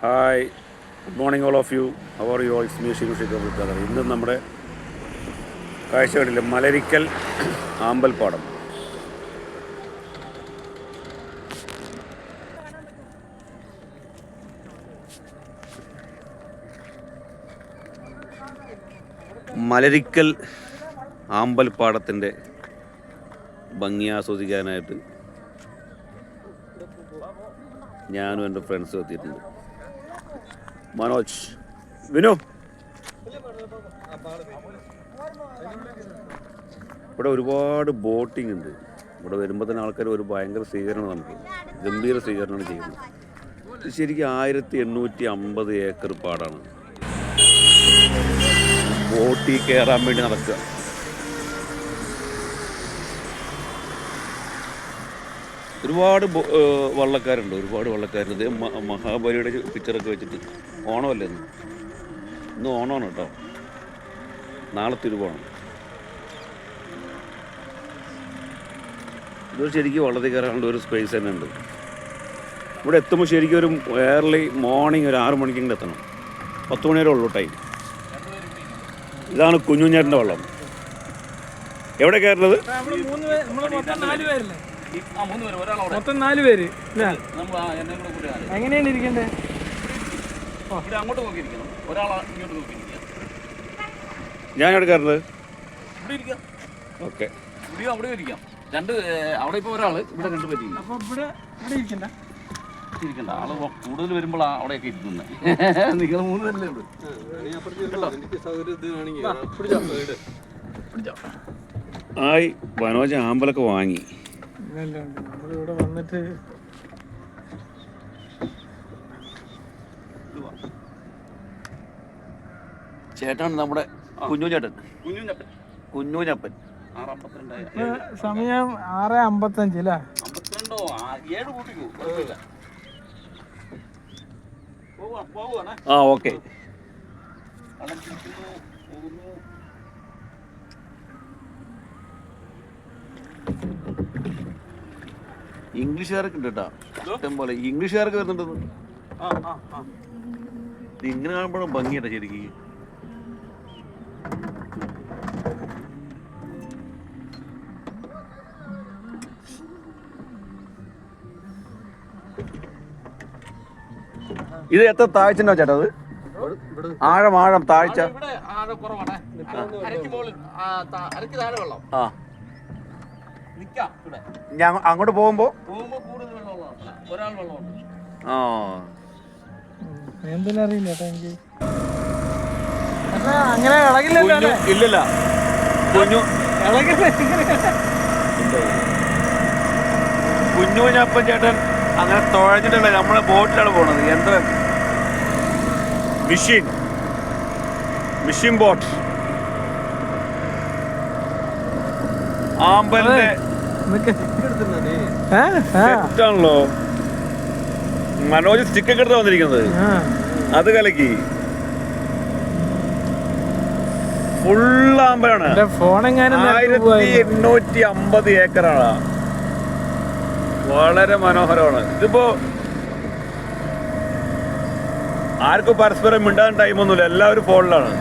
Hi, good morning all of you. അവർ യു ഓൾസ് മ്യൂസിക് ബ്രദർ. ഇന്ന് നമ്മുടെ കാഴ്ചകളിലെ മലരിക്കൽ ആമ്പൽപ്പാടം. മലരിക്കൽ ആമ്പൽപ്പാടത്തിൻ്റെ ഭംഗി ആസ്വദിക്കാനായിട്ട് ഞാനും എൻ്റെ ഫ്രണ്ട്സും എത്തിയിട്ടുണ്ട്. മനോജ്, വിനു, ഇവിടെ ഒരുപാട് ബോട്ടിംഗ് ഉണ്ട്. ഇവിടെ വരുമ്പോൾ തന്നെ ആൾക്കാർ ഒരു ഭയങ്കര സ്വീകരണം, നമുക്ക് ഗംഭീര സ്വീകരണമാണ് ചെയ്യുന്നത്. ഇത് ശരിക്കും 1850 ഏക്കർ പാടാണ്. ബോട്ടിൽ കയറാൻ വേണ്ടി നടക്കുക. ഒരുപാട് വള്ളക്കാരുണ്ട്, ഒരുപാട് വള്ളക്കാരുണ്ട്. മഹാബലിയുടെ പിക്ചറൊക്കെ വെച്ചിട്ട്. ഓണമല്ലേ ഇന്ന് ഓണമാണ് കേട്ടോ. നാളെ തിരുവോണം. ഇത് ശരിക്കും വള്ളത്തിൽ കയറാനുള്ള ഒരു സ്പേസ് തന്നെ ഉണ്ട്. ഇവിടെ എത്തുമ്പോൾ ശരിക്കും ഒരു ഏർലി മോർണിംഗ് ഒരു 6 മണിക്കെങ്കിലും എത്തണം. 10 മണി വരെ ഉള്ളൂ ടൈം. ഇതാണ് കുഞ്ഞുഞ്ഞേട്ടൻ്റെ വള്ളം. എവിടെ കയറുന്നത്? മൊത്തം 4 പേര്. എങ്ങനെയാണ് ഇരിക്കണ്ടേ? ഞാൻ എവിടെ കയറുന്നത്? ഓക്കെ, അവിടെ ഇരിക്കാം. അവിടെ ഇപ്പൊ ഒരാള്, ഇവിടെ 2 പേര്. അപ്പൊ ഇവിടെ ഇരിക്കണ്ട, ആള് കൂടുതൽ വരുമ്പോൾ അവിടെയൊക്കെ ഇരിക്കുന്നത്. നിങ്ങൾ 3 പേരല്ലേ ഉള്ളൂ. ആയി മനോജ് ആമ്പലൊക്കെ വാങ്ങി. നമ്മളിവിടെ വന്നിട്ട് ചേട്ടാണ് നമ്മുടെ കുഞ്ഞുചേട്ടൻ. കുഞ്ഞൂഞ്ഞപ്പൻ. സമയം 6:55 അല്ലേ? 52 7 കൂട്ടിക്കോ. ആ, ഓക്കെ. ഇംഗ്ലീഷുകാരൊക്കെ ഉണ്ട് കേട്ടോ, ഇഷ്ടം പോലെ ഇംഗ്ലീഷുകാരൊക്കെ വരുന്നുണ്ടെന്ന്. ഇങ്ങനെ കാണുമ്പോഴും ഭംഗിയാട്ടോ ശരിക്കും. ഇത് എത്ര താഴ്ച ചേട്ടാ? അത് ആഴം താഴ്ച. ഞാൻ അങ്ങോട്ട് പോകുമ്പോ എന്തിനറിയില്ല എനിക്ക്. അങ്ങനെ ഇളകില്ലല്ലോ. ഇല്ലല്ല, കുഞ്ഞുഞ്ഞപ്പൻ ചേട്ടൻ അങ്ങനെ തുഴഞ്ഞിട്ടല്ല, നമ്മളെ ബോട്ടിലാണ് പോണത്. എന്താ മിഷീൻ ബോട്ട്. ആമ്പലിന്റെ സെറ്റാണല്ലോ. മനോജ് സ്റ്റിക്കൊക്കെ എടുത്ത് വന്നിരിക്കുന്നത്. അത് കലക്കി. ഫുൾ ആമ്പലാണ്. 1850 ഏക്കറാണ്. വളരെ മനോഹരമാണ്. ഇതിപ്പോ ആർക്കും പരസ്പരം മിണ്ടാൻ ടൈമൊന്നുമില്ല, എല്ലാവരും ഫോണിലാണ്.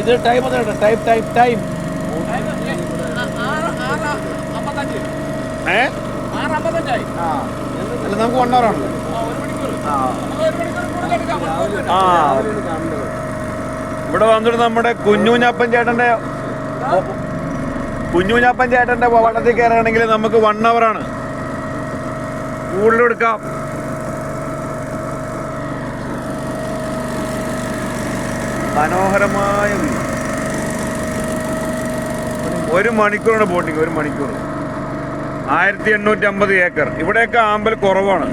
ഇത് ടൈം ടൈം അല്ല, നമുക്ക് 1 hour ആണല്ലോ. ഇവിടെ വന്നിട്ട് നമ്മുടെ കുഞ്ഞൂഞ്ഞപ്പൻ ചേട്ടന്റെ വള്ളത്തിൽ കയറുകയാണെങ്കിൽ നമുക്ക് 1 hour ആണ്. കൂടുതലെടുക്കാം. മനോഹരമായ 1 മണിക്കൂറാണ് ബോട്ടിങ്. 1 മണിക്കൂർ. 1850 ഏക്കർ. ഇവിടെയൊക്കെ ആമ്പൽ കുറവാണ്.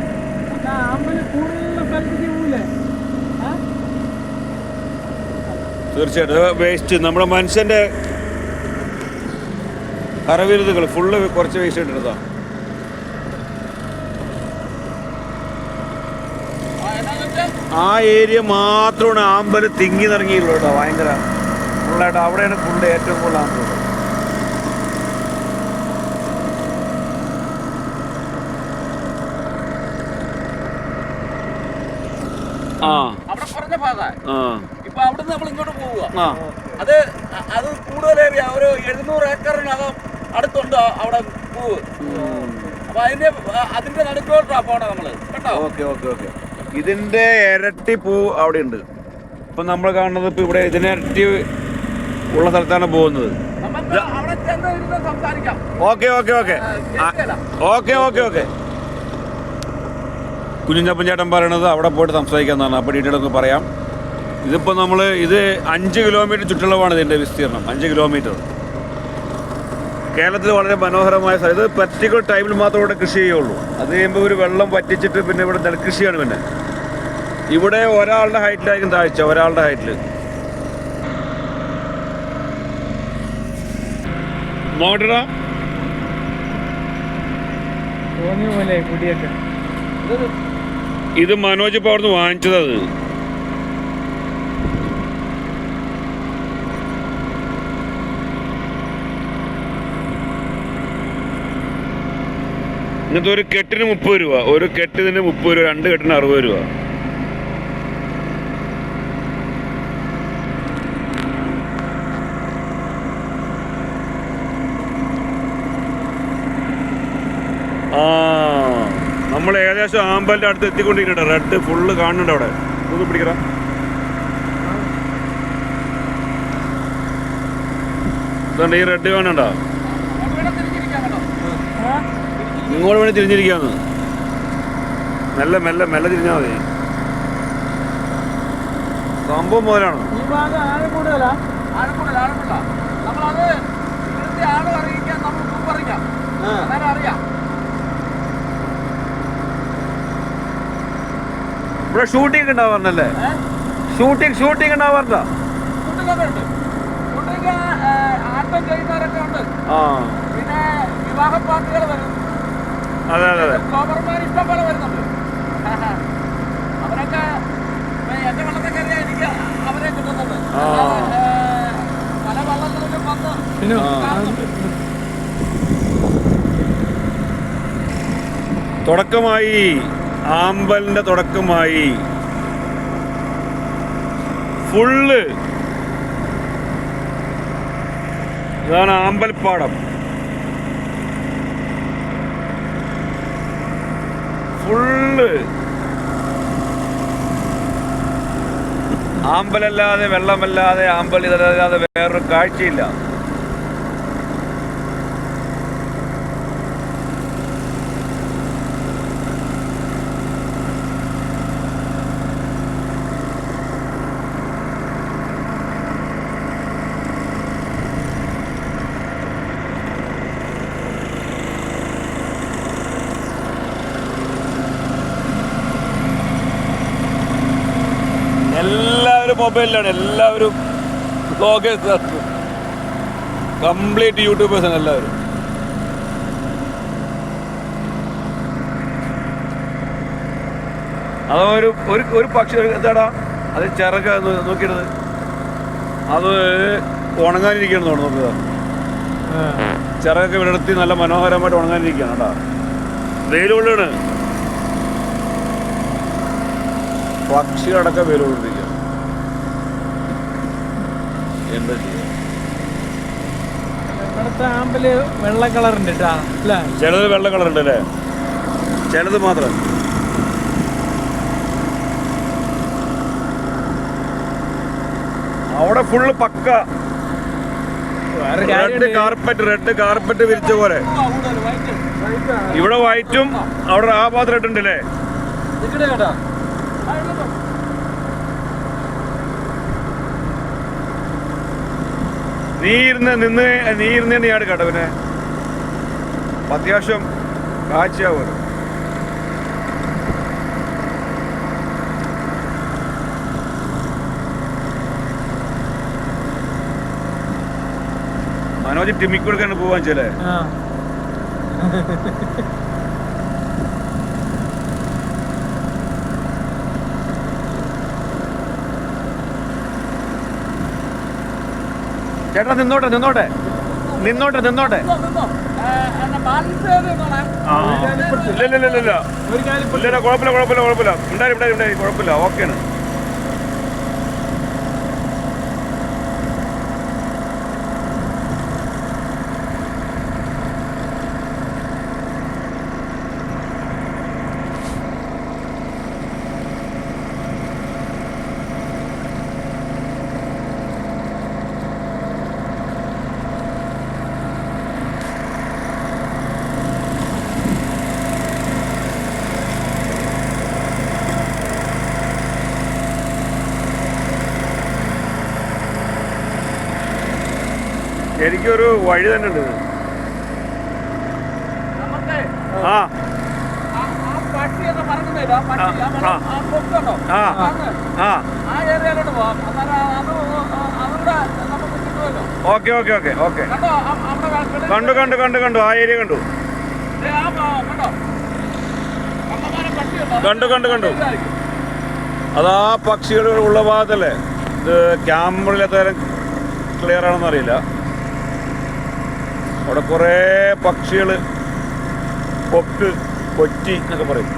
തീർച്ചയായിട്ടും വേസ്റ്റ് നമ്മുടെ മനുഷ്യൻ്റെ കരവിരുതുകൾ ഫുള്ള് കുറച്ച് വേസ്റ്റ് ഇട്ടിരുന്നതാണ്. ആ ഏരിയ മാത്രമാണ് ആമ്പൽ തിങ്ങി നിറങ്ങിയുള്ളൂ കേട്ടോ. ഭയങ്കര ഫുള്ളായിട്ട് അവിടെയാണ് ഫുള്ള് ഏറ്റവും കൂടുതൽ ആമ്പൽ. അവിടെ കുറഞ്ഞ ഭാഗമാണ്. ഇപ്പൊ അവിടുന്ന് നമ്മൾ ഇങ്ങോട്ട് പോവുക. അത് കൂടുതലേറിയ ഒരു 700 ഏക്കറിനകം അടുത്തുണ്ട് അവിടെ പൂവ്. അപ്പൊ അതിന്റെ നടുക്കോട്ടാ പോണേ നമ്മള് കേട്ടോ. Okay okay okay. ഇതിന്റെ ഇരട്ടി പൂ അവിടെ ഉണ്ട്. ഇപ്പൊ നമ്മൾ കാണുന്നത് ഇപ്പൊ ഇവിടെ ഇതിനിരട്ടി ഉള്ള സ്ഥലത്താണ് പോകുന്നത്. അവിടെ ചെന്ന് ഇരുന്ന് സംസാരിക്കാം. Okay okay okay okay okay okay. Kunjinjappan ചേട്ടൻ പറയണത് അവിടെ പോയിട്ട് സംസാരിക്കാമെന്നാണ്. അപ്പോൾ ഡീറ്റെയിൽ ഒന്ന് പറയാം. ഇതിപ്പോൾ ഇത് 5 കിലോമീറ്റർ ചുറ്റളവാണ് ഇതിൻ്റെ വിസ്തീർണം. 5 കിലോമീറ്റർ. കേരളത്തിൽ വളരെ മനോഹരമായ സ്ഥലം. ഇത് പർട്ടിക്കുലർ ടൈമിൽ മാത്രമേ ഇവിടെ കൃഷി ചെയ്യുള്ളൂ. അത് കഴിയുമ്പോൾ ഒരു വെള്ളം വറ്റിച്ചിട്ട് പിന്നെ ഇവിടെ നെൽകൃഷിയാണ്. പിന്നെ ഇവിടെ ഒരാളുടെ ഹൈറ്റിലായിരിക്കും താഴ്ച, ഒരാളുടെ ഹൈറ്റിൽ. നോട്ടടാ ഇത് മനോജ് ഇപ്പോൾ അവിടുന്ന് വാങ്ങിച്ചത്. ഇങ്ങനത്തെ ഒരു കെട്ടിന് 30 രൂപ, ഒരു കെട്ടിന് 30 രൂപ, 2 കെട്ടിന് 60 രൂപ. നമ്മൾ ഏകദേശം ആമ്പലിൻ്റെ അടുത്ത് എത്തിക്കൊണ്ടിരിക്കട്ടെ. റെഡ് ഫുള്ള് കാണുന്നുണ്ട് അവിടെ. ഒന്ന് പിടിക്കറ. ഇതുകൊണ്ട് ഈ റെഡ് കാണണ്ട. ഇങ്ങോട്ട് വേണ്ടി തിരിഞ്ഞിരിക്കാന്ന്. മെല്ലെ മെല്ലെ മെല്ലെ തിരിഞ്ഞാൽ മതി. സംഭവം മുതലാണ്. ഇവിടെ ഷൂട്ടിംഗ് ഉണ്ടാവാറുണ്ടല്ലേ? ഷൂട്ടിംഗ് ഉണ്ടാവാറുണ്ടോ? പിന്നെ വിവാഹ പാർട്ടികൾ വരും. അതെ അതെ അതെ. ഇഷ്ടം പോലെ വരുന്നുണ്ട്. അവരൊക്കെ എന്റെ വെള്ളത്തെ കയറിയാ എനിക്ക് അവരെ കിട്ടുന്നുണ്ട്. പല വള്ളങ്ങളിലും വന്ന് തുടക്കമായി. ആമ്പലിന്റെ തുടക്കമായി. ഫുള്ള് ഇതാണ് ആമ്പൽപ്പാടം. ഫുള്ള് ആമ്പലല്ലാതെ, വെള്ളമല്ലാതെ, ആമ്പൽ ഇതല്ലാതെ വേറൊരു കാഴ്ചയില്ല. എല്ലാവരും മൊബൈലിലാണ്. എല്ലാവരും വ്ളോഗേഴ്സ്, കംപ്ലീറ്റ് യൂട്യൂബേഴ്സാണ് എല്ലാവരും. അതൊരു ഒരു പക്ഷി എന്താടാ അത് ചിറക നോക്കിയിട്ടത്. അത് ഉണങ്ങാനിരിക്കുകയാണ് തോന്നുന്നു. നോക്കുക, ചിറകൊക്കെ വിടർത്തി നല്ല മനോഹരമായിട്ട് ഉണങ്ങാനിരിക്കുകയാണ് കേട്ടോ. വെയിലുകൊള്ളാണ്. പക്ഷികളടക്കം വെയിലുകൊണ്ടിരിക്കുക. എന്താ ചെയ്യുക? ആമ്പല് വെള്ള കളറുണ്ട്. ചിലത് വെള്ള കളറുണ്ട് അല്ലേ? ചിലത് മാത്രം. അവിടെ ഫുള്ള് പക്ക റെഡ് കാർപ്പറ്റ് വിരിച്ച പോലെ. ഇവിടെ വൈറ്റും അവിടെ ആ ഭാഗത്ത് റെഡ് ഉണ്ട് അല്ലേ? നീ ഇരുന്ന് നീ അടുക്കട്ടെ. പിന്നെ അത്യാവശ്യം കാഴ്ചയാവും. മനോജ് ടിമിക്കൊടുക്കാണ് പോവാൻ വെച്ചല്ലേ. ആ ചേട്ടാ നിന്നോട്ടെ നിന്നോട്ടെ നിന്നോട്ടെ നിന്നോട്ടെ. ബാലൻസ് ചെയ്ത് ആ ഇല്ല ഇല്ല ഇല്ല ഇല്ല ഒരു കാര്യം ഇല്ല കുഴപ്പമില്ല കുഴപ്പമില്ല കുഴപ്പമില്ല ഉണ്ടായി ഉണ്ടായി ഉണ്ടായി കുഴപ്പമില്ല ഓക്കെയാണ്. ശരിക്കൊരു വഴി തന്നെ ഉണ്ട് ഇത്. നമുക്ക് ആ ആ പട്ടി എന്ന് പറയുന്നില്ല, ആ പട്ടി ആ പൊക്കുണ്ടോ ആ ആ ആ ഏരിയയിലോട്ട് പോവാം. അന്നേരം അതുകൂടെ നമുക്ക് കിട്ടുമല്ലോ. ഓക്കെ ഓക്കെ ഓക്കെ ഓക്കെ കണ്ടോ അവിടെ കണ്ടു കണ്ടു കണ്ടു കണ്ടു ആ ഏരിയ കണ്ടു കണ്ടോ കണ്ടമാനം പട്ടിയുണ്ടോ? കണ്ടു കണ്ടു കണ്ടു. അതാ പക്ഷികൾ ഉള്ള ഭാഗത്തല്ലേ. ഇത് ക്യാമറയിൽ എത്ര ക്ലിയർ ആണെന്ന് അറിയില്ല. അവിടെ കുറേ പക്ഷികൾ കൊക്ക് കൊച്ചി എന്നൊക്കെ പറയും.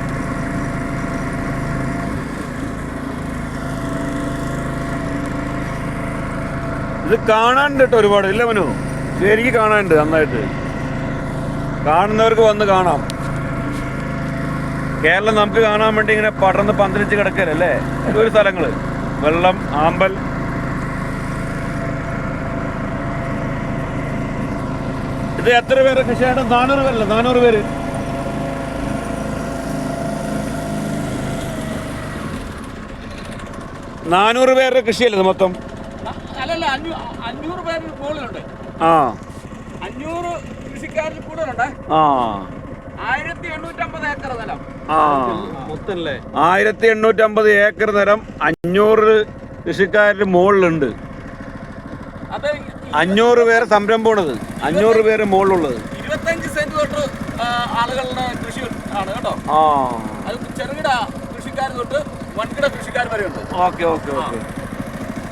ഇത് കാണാനുണ്ട് കേട്ടോ ഒരുപാട്. ഇല്ല മനു ശരിക്കും കാണാനുണ്ട് നന്നായിട്ട്. കാണുന്നവർക്ക് വന്ന് കാണാം. കേരളം നമുക്ക് കാണാൻ വേണ്ടി ഇങ്ങനെ പടർന്ന് പന്തലിച്ച് കിടക്കലല്ലേ ഒരു സ്ഥലങ്ങൾ. വെള്ളം, ആമ്പൽ. ഇത് എത്ര പേര് കൃഷിയായിട്ട്? 400 പേരല്ല 400 പേര്. പേരുടെ കൃഷിയല്ലേ ഇത് മൊത്തം? അല്ലല്ല 500 പേര് മുകളിലുണ്ട്. ആ 500 കൃഷിക്കാരിൽ കൂടുതലുണ്ട്. ആ 1850 ഏക്കർ നിലം. ആ മൊത്തല്ലേ 1850 ഏക്കർ നിലം 500 കൃഷിക്കാരുടെ മുകളിലുണ്ട്. അത് 500 പേരെ സംരംഭമാണത്. 500 പേര് മുകളിലുള്ളത്. 25 സെന്റ് തൊട്ട് ആളുകളുടെ കൃഷി ആണ് കേട്ടോ. ആ അത് ചെറുകിട കൃഷിക്കാർ തൊട്ട് വൻകിട കൃഷിക്കാർ വരെ ഉണ്ട്. Okay okay okay.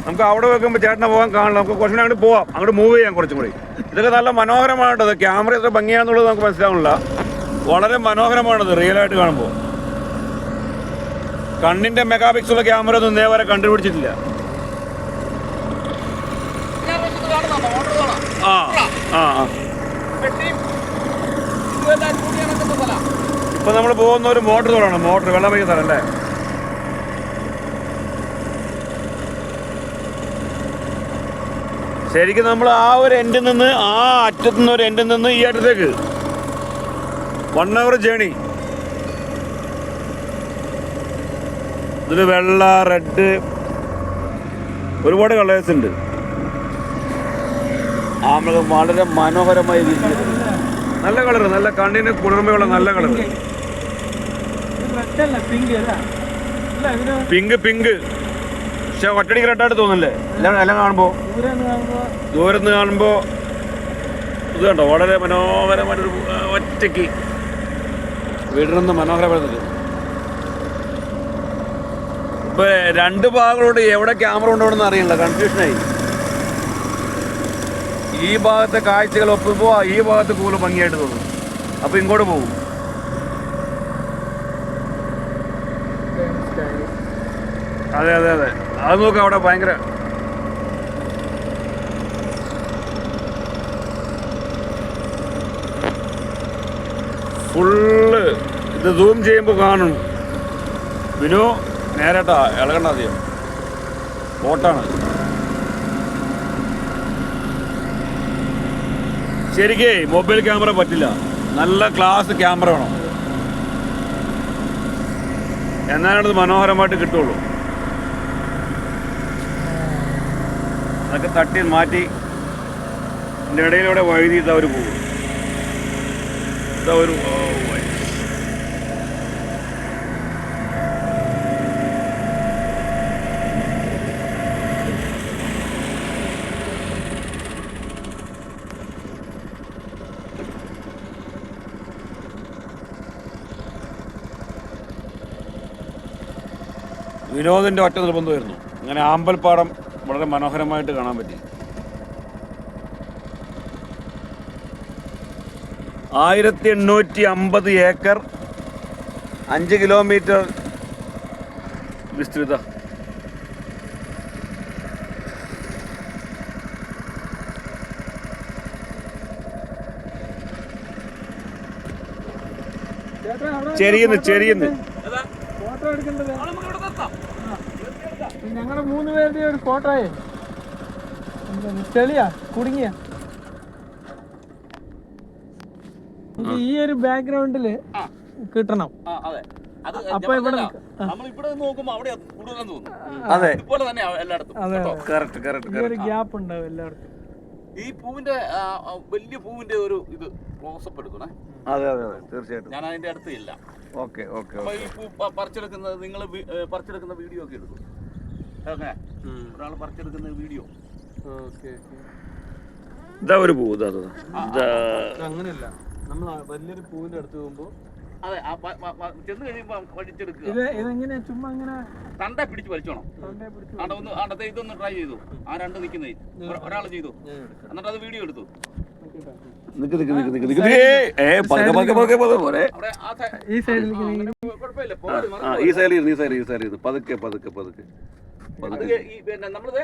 നമുക്ക് അവിടെ വെക്കുമ്പോൾ ചേട്ടനെ പോകാൻ കാണില്ല. നമുക്ക് കുറച്ചുകൂടി അങ്ങോട്ട് പോവാം. അങ്ങോട്ട് മൂവ് ചെയ്യാം കുറച്ചും കൂടി. ഇതൊക്കെ നല്ല മനോഹരമായിട്ടത്. ക്യാമറ എത്ര ഭംഗിയാണെന്നുള്ളത് നമുക്ക് മനസ്സിലാവുന്നില്ല. വളരെ മനോഹരമാണത് റിയലായിട്ട് കാണുമ്പോൾ. കണ്ണിൻ്റെ മെഗാപിക്സലുള്ള ക്യാമറ ഒന്നും ഇന്നേ വരെ കണ്ടുപിടിച്ചിട്ടില്ല. ആ ആ ആ ഇപ്പം നമ്മൾ പോകുന്ന ഒരു മോട്ടർ തോടാണ്. മോട്ടർ വെള്ളം വയ്ക്കുന്ന സ്ഥലം അല്ലേ? ശരിക്കും നമ്മൾ ആ ഒരു എൻഡിൽ നിന്ന് ആ അറ്റത്തു നിന്ന് ഒരു എൻഡിൽ നിന്ന് ഈ അറ്റത്തേക്ക് 1 hour ജേണി. ഇതിൽ വെള്ള, റെഡ്, ഒരുപാട് കളേഴ്സ് ഉണ്ട്. നമ്മൾ വളരെ മനോഹരമായി വിരിഞ്ഞിട്ടുണ്ട്. നല്ല കളർ, നല്ല കണ്ണിന് കുളിർമയുള്ള നല്ല കളർ. പിങ്ക് പിങ്ക് പക്ഷെ ഒറ്റടിക്ക് റെഡായിട്ട് തോന്നില്ലേ എല്ലാം കാണുമ്പോൾ? ദൂരത്ത് കാണുമ്പോൾ ഇത് കണ്ടോ വളരെ മനോഹരമായിട്ടൊരു ഒറ്റയ്ക്ക് വീടിനൊന്ന് മനോഹരമായിരുന്നത്. ഇപ്പൊ 2 ഭാഗങ്ങളോട് എവിടെ ക്യാമറ ഉണ്ടോന്ന് അറിയില്ല, കൺഫ്യൂഷനായി. ഈ ഭാഗത്തെ കാഴ്ചകൾ ഒപ്പിപ്പോൾ ഈ ഭാഗത്ത് കൂടുതൽ ഭംഗിയായിട്ട് തോന്നും. അപ്പോൾ ഇങ്ങോട്ട് പോകും. അതെ അതെ അതെ അത് നോക്കാം. അവിടെ ഭയങ്കര ഫുള്ള് ഇത് സൂം ചെയ്യുമ്പോൾ കാണും. വിനു നേരട്ടാ ഇളകണ്ട അധികം ഓട്ടാണ്. ശരിക്കേ മൊബൈൽ ക്യാമറ പറ്റില്ല. നല്ല ക്ലാസ് ക്യാമറ വേണം. എന്നാലത് മനോഹരമായിട്ട് കിട്ടുള്ളൂ. അതൊക്കെ തട്ടി മാറ്റി ഇതിൻ്റെ ഇടയിലൂടെ വഴുതി ഇതവർ പോകും. ഇതവർ വിനോദിൻ്റെ ഒറ്റ നിർബന്ധമായിരുന്നു. അങ്ങനെ ആമ്പൽപ്പാടം വളരെ മനോഹരമായിട്ട് കാണാൻ പറ്റി. 1850 ഏക്കർ 5 കിലോമീറ്റർ വിസ്തൃത. ചെരിയുന്നു ഫോട്ടോ എടുക്കേണ്ടത് നമുക്ക് ഇവിടെ നിർത്താം. ഞങ്ങളുടെ 3 പേരുടെ ഒരു ഫോട്ടോയെ ചെളിയാ കുടുങ്ങിയ ഈ ഒരു ബാക്ക്ഗ്രൗണ്ടില് ആ. കിട്ടണം. അതെ. അത് അപ്പൊ ഇവിടെ നമ്മൾ ഇവിടെ നോക്കുമ്പോ അവിടെ കൂടുതലെന്ന് തോന്നുന്നു. അതെ, ഇതുപോലെ തന്നെ എല്ലായിടത്തും. അതെ കറക്റ്റ്. ഈ ഒരു ഗ്യാപ്പ് ഉണ്ടാവും എല്ലായിടത്തും. ഈ പൂവിന്റെ വലിയ പൂവിന്റെ ഒരു ഇത് ക്ലോസപ്പ് എടുക്കണേ. അതെ തീർച്ചയായിട്ടും. ഞാൻ അതിന്റെ അടുത്ത് ഇല്ല. ഓക്കെ അപ്പൊ ഈ പൂ പറിച്ചെടുക്കുന്നത് നിങ്ങൾ പറിച്ചെടുക്കുന്ന വീഡിയോ ഒക്കെ എടുക്കും. അങ്ങനെ ഒരാൾ പറിച്ചെടുക്കുന്ന വീഡിയോ. ഇതാ ഒരു പൂ. അങ്ങനെയല്ല, നമ്മൾ വലിയൊരു പൂവിന്റെ അടുത്ത് പോകുമ്പോ അതെ ചെന്ന് കഴിയുമ്പോ വലിച്ചെടുക്കുക. ഇതെങ്ങനെ ചുമ്മാ അങ്ങനെ തണ്ട പിടിച്ച് വലിച്ചോണം. ആണ്ടത്തെ ഇതൊന്ന് ട്രൈ ചെയ്തു. ആ രണ്ട് നിൽക്കുന്നേ ഒരാൾ ചെയ്തു, എന്നിട്ട് അത് വീഡിയോ എടുത്തു. ഈ സൈഡിൽ കുഴപ്പമില്ല. ഈ സൈഡിൽ പതുക്കെ. അത് പിന്നെ നമ്മളിത്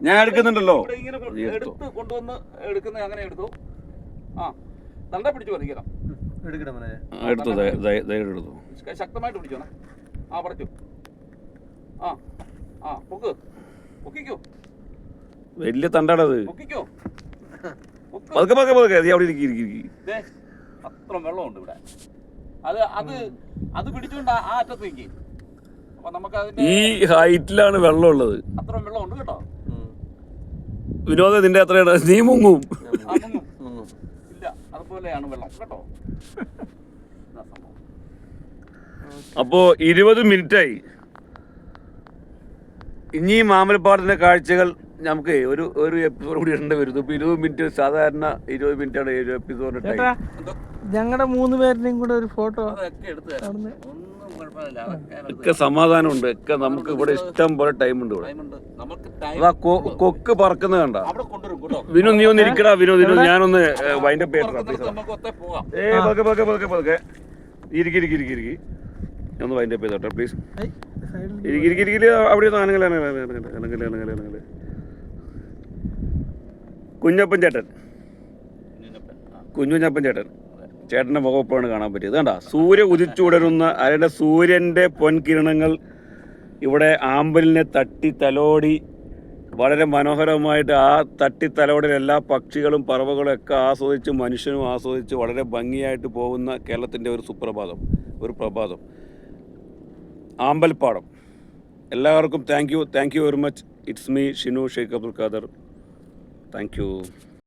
ഞാൻ എടുക്കുന്നുണ്ടല്ലോ. ഇവിടെ ഇങ്ങനെ എടുത്ത് കൊണ്ടുവന്ന് എടുക്കുന്ന അങ്ങനെ എടുത്തു. ആ തണ്ട പിടിച്ച് വലിക്കണം. എടുത്തു. ശക്തമായിട്ട് പിടിച്ചോണേ. ആ പറിച്ചു. പൊക്കിക്കോ. വലിയ തണ്ടാടത്. പൊക്കിക്കോ. പതുക്കെ അവിടെ ഇരിക്കും. അത്ര വെള്ളമുണ്ട് ഇവിടെ. അത് അത് അത് പിടിച്ചുകൊണ്ട് ആ അറ്റത്ത് നിൽക്കും. അപ്പൊ നമുക്ക് ഈ ഹൈറ്റിലാണ് വെള്ളം ഉള്ളത്. അത്ര വെള്ളമുണ്ട് കേട്ടോ. വിനോദം നിന്റെ അത്രയാണ്. നീ മുങ്ങും. ഇല്ല, അതുപോലെയാണ് വെള്ളം കേട്ടോ. അപ്പോ 20 മിനിറ്റായി. ഇനി മാമലപ്പാടത്തിന്റെ കാഴ്ചകൾ നമുക്ക് ഒരു എപ്പിസോഡ് കൂടി ഇടേണ്ടി വരും. ഇപ്പൊ 20 മിനിറ്റ്, സാധാരണ 20 മിനിറ്റാണ് ഒരു എപ്പിസോഡിന്റെ ടൈം. ഞങ്ങളുടെ 3 പേരുടെയും കൂടെ ഒരു ഫോട്ടോ അതൊക്കെ എടുത്തു തരാം. ഒന്നും കുഴപ്പമില്ല. ഒക്കെ സമാധാനമുണ്ട്. ഒക്കെ നമുക്ക് ഇവിടെ ഇഷ്ടം പോലെ ടൈം ഉണ്ട്. ഇവിടെ അതാ കൊക്ക് പറക്കുന്നത് കണ്ട. വിനു നീ ഒന്ന് ഇരിക്കടാ. വിനോദ് ഞാനൊന്ന് വൈൻഡപ്പ് ചെയ്യട്ടെ. പതുക്കെ ഇരിക്കി. ഞാൻ ഒന്ന് വൈൻഡപ്പ് ചെയ്തോട്ടെ പ്ലീസ്. ഇരിക്കി. അവിടെ ഒന്ന് അനങ്ങല. കുഞ്ഞപ്പൻ ചേട്ടൻ ചേട്ടൻ്റെ മുഖപ്പാണ് കാണാൻ പറ്റിയത്. കണ്ട സൂര്യ ഉദിച്ചുടരുന്ന അതായത് സൂര്യൻ്റെ പൊൻകിരണങ്ങൾ ഇവിടെ ആമ്പലിനെ തട്ടി തലോടി വളരെ മനോഹരമായിട്ട് ആ തട്ടി തലോടിൽ എല്ലാ പക്ഷികളും പറവകളും ഒക്കെ ആസ്വദിച്ച് മനുഷ്യനും ആസ്വദിച്ച് വളരെ ഭംഗിയായിട്ട് പോകുന്ന കേരളത്തിൻ്റെ ഒരു പ്രഭാതം ആമ്പൽപ്പാടം. എല്ലാവർക്കും thank you very much. It's me Shinu Sheikh Abdul Khader. Thank you.